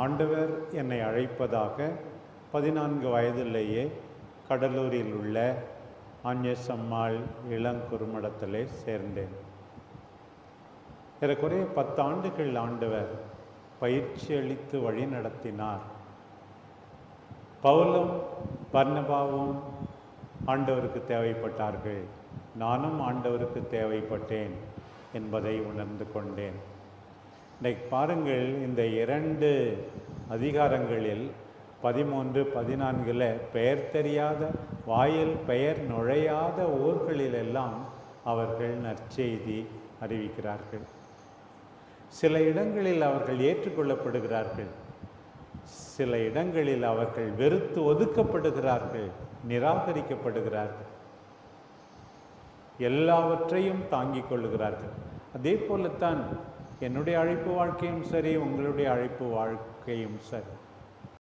ஆண்டவர் என்னை அழைப்பதாக 14 வயதிலேயே கடலூரில் உள்ள ஆஞ்சேசம்மாள் இளங்குறுமடத்திலே சேர்ந்தேன். ஏறக்குறைய 10 ஆண்டுகள் ஆண்டவர் பயிற்சி அளித்து வழி நடத்தினார். பவுலும் பர்னபாவும் ஆண்டவருக்கு தேவைப்பட்டார்கள், நானும் ஆண்டவருக்கு தேவைப்பட்டேன் என்பதை உணர்ந்து கொண்டேன். இன்றைக்கு பாருங்கள், இந்த 2 அதிகாரங்களில் 13, 14 பெயர் தெரியாத, வாயில் பெயர் நுழையாத ஊர்களிலெல்லாம் அவர்கள் நற்செய்தி அறிவிக்கிறார்கள். சில இடங்களில் அவர்கள் ஏற்றுக்கொள்ளப்படுகிறார்கள், சில இடங்களில் அவர்கள் வெறுத்து ஒதுக்கப்படுகிறார்கள், நிராகரிக்கப்படுகிறார்கள். எல்லாவற்றையும் தாங்கிக் கொள்ளுகிறார்கள். அதே போலத்தான் என்னுடைய அழைப்பு வாழ்க்கையும் சரி, உங்களுடைய அழைப்பு வாழ்க்கையும் சரி.